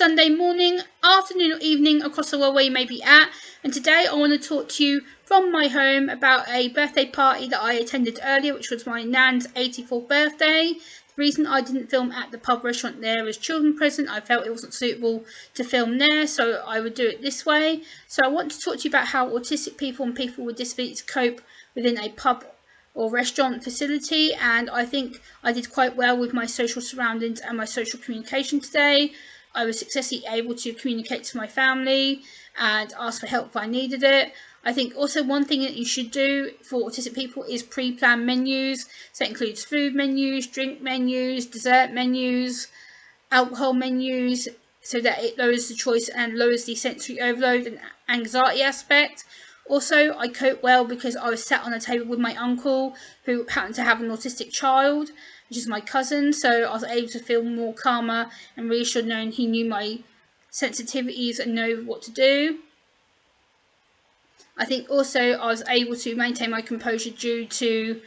Sunday morning, afternoon or evening across the world where you may be at, and today I want to talk to you from my home about a birthday party that I attended earlier, which was my nan's 84th birthday. The reason I didn't film at the pub restaurant there was children present. I felt it wasn't suitable to film there, so I would do it this way. So I want to talk to you about how autistic people and people with disabilities cope within a pub or restaurant facility, and I think I did quite well with my social surroundings and my social communication today. I was successfully able to communicate to my family and ask for help if I needed it. I think also one thing that you should do for autistic people is pre-plan menus. So that includes food menus, drink menus, dessert menus, alcohol menus, so that it lowers the choice and lowers the sensory overload and anxiety aspect. Also, I coped well because I was sat on a table with my uncle, who happened to have an autistic child, which is my cousin, so I was able to feel more calmer and reassured knowing he knew my sensitivities and know what to do. I think also I was able to maintain my composure due to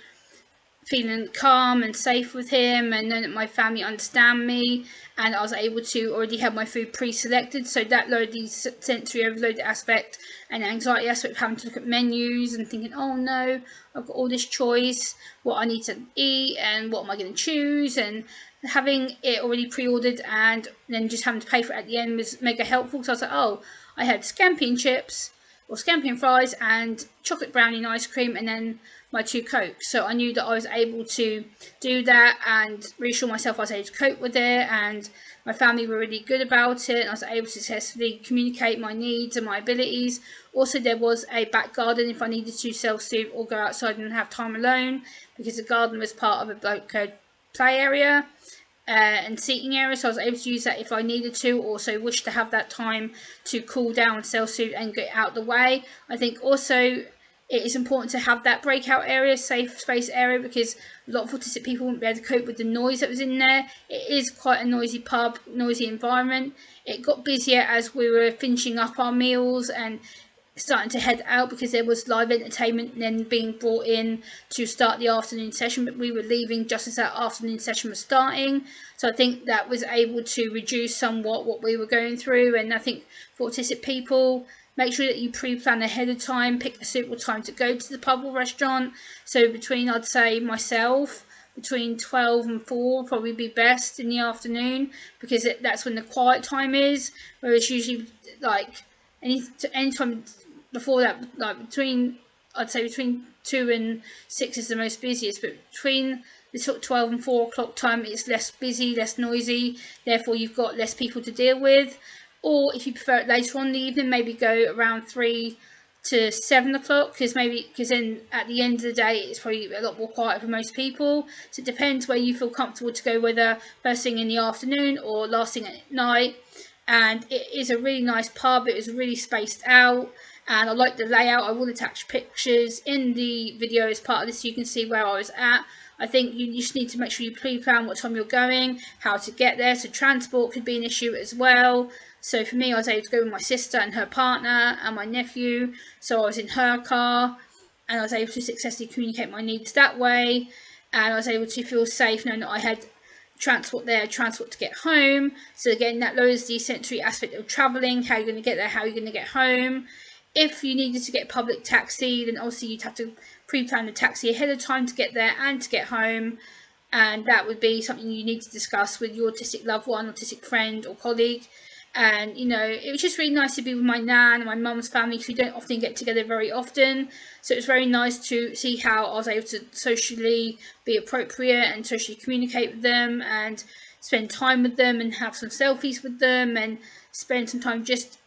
feeling calm and safe with him and knowing that my family understand me, and I was able to already have my food pre-selected, so that lowered the sensory overload aspect and anxiety aspect of having to look at menus and thinking, oh no, I've got all this choice, what I need to eat and what am I going to choose, and having it already pre-ordered and then just having to pay for it at the end was mega helpful. So I was like, oh, I had scampi and chips or scampi and fries and chocolate brownie and ice cream and then my 2 Cokes. So I knew that I was able to do that and reassure myself I was able to cope with it, and my family were really good about it, and I was able to successfully communicate my needs and my abilities. Also, there was a back garden if I needed to self-soothe or go outside and have time alone, because the garden was part of a bloke play area and seating area, so I was able to use that if I needed to, also wish to have that time to cool down, self-soothe and get out of the way. I think also it is important to have that breakout area, safe space area, because a lot of autistic people wouldn't be able to cope with the noise that was in there. It is quite a noisy pub, noisy environment. It got busier as we were finishing up our meals and starting to head out, because there was live entertainment then being brought in to start the afternoon session, but we were leaving just as that afternoon session was starting. So I think that was able to reduce somewhat what we were going through. And I think for autistic people, make sure that you pre-plan ahead of time, pick a suitable time to go to the pub or restaurant. So between, I'd say myself, between 12 and 4 will probably be best in the afternoon, because that's when the quiet time is, whereas usually like any time before that, like I'd say between 2 and 6 is the most busiest, but between the sort of 12 and 4 o'clock time it's less busy, less noisy, therefore you've got less people to deal with. Or if you prefer it later on in the evening, maybe go around 3 to 7 o'clock, because then at the end of the day it's probably a lot more quiet for most people. So it depends where you feel comfortable to go, whether first thing in the afternoon or last thing at night. And it is a really nice pub. It was really spaced out, and I like the layout. I will attach pictures in the video as part of this so you can see where I was at. I think you just need to make sure you pre-plan what time you're going, how to get there, so transport could be an issue as well. So for me, I was able to go with my sister and her partner and my nephew, so I was in her car and I was able to successfully communicate my needs that way, and I was able to feel safe knowing that I had transport there, transport to get home. So again, that lowers the sensory aspect of travelling, how you're going to get there, how you're going to get home. If you needed to get public taxi, then obviously you'd have to pre-plan the taxi ahead of time to get there and to get home, and that would be something you need to discuss with your autistic loved one, autistic friend or colleague. And you know, it was just really nice to be with my nan and my mum's family, because we don't often get together very often, so it was very nice to see how I was able to socially be appropriate and socially communicate with them and spend time with them and have some selfies with them and spend some time just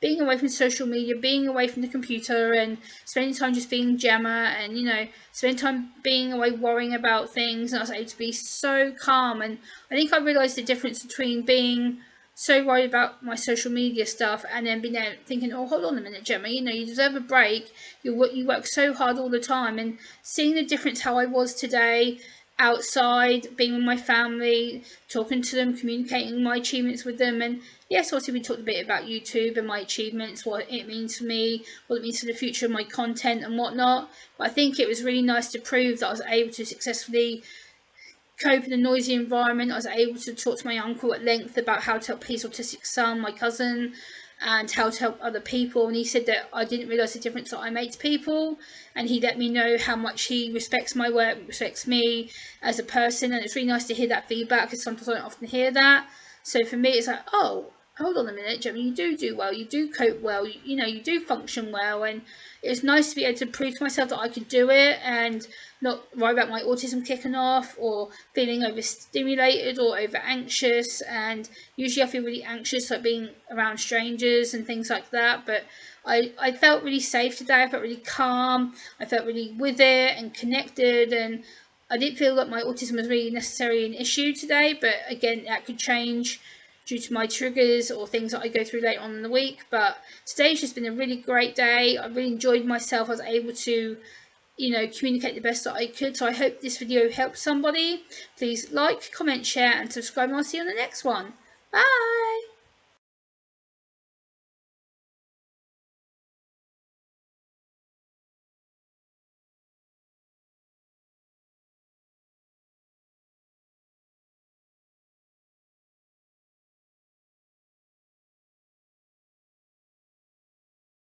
being away from social media, being away from the computer, and spending time just being Gemma, and you know, spending time being away worrying about things. And I was able to be so calm, and I think I realised the difference between being so worried about my social media stuff and then being there thinking, oh, hold on a minute, Gemma, you know, you deserve a break. You work so hard all the time, and seeing the difference how I was today outside, being with my family, talking to them, communicating my achievements with them. And yes, obviously we talked a bit about YouTube and my achievements, what it means for me, what it means for the future of my content and whatnot. But I think it was really nice to prove that I was able to successfully cope in a noisy environment. I was able to talk to my uncle at length about how to help his autistic son, my cousin, and how to help other people. And he said that I didn't realise the difference that I made to people, and he let me know how much he respects my work, respects me as a person. And it's really nice to hear that feedback, because sometimes I don't often hear that. So for me, it's like, oh, hold on a minute, Gemma, you do well, you do cope well, you do function well. And it's nice to be able to prove to myself that I could do it, and not worry about my autism kicking off or feeling overstimulated or over anxious. And usually I feel really anxious, like being around strangers and things like that, but I felt really safe today. I felt really calm, I felt really with it and connected, and I didn't feel that my autism was really necessarily an issue today. But again, that could change due to my triggers or things that I go through later on in the week. But today's just been a really great day. I really enjoyed myself. I was able to communicate the best that I could. So I hope this video helped somebody. Please like, comment, share and subscribe, and I'll see you on the next one. Bye!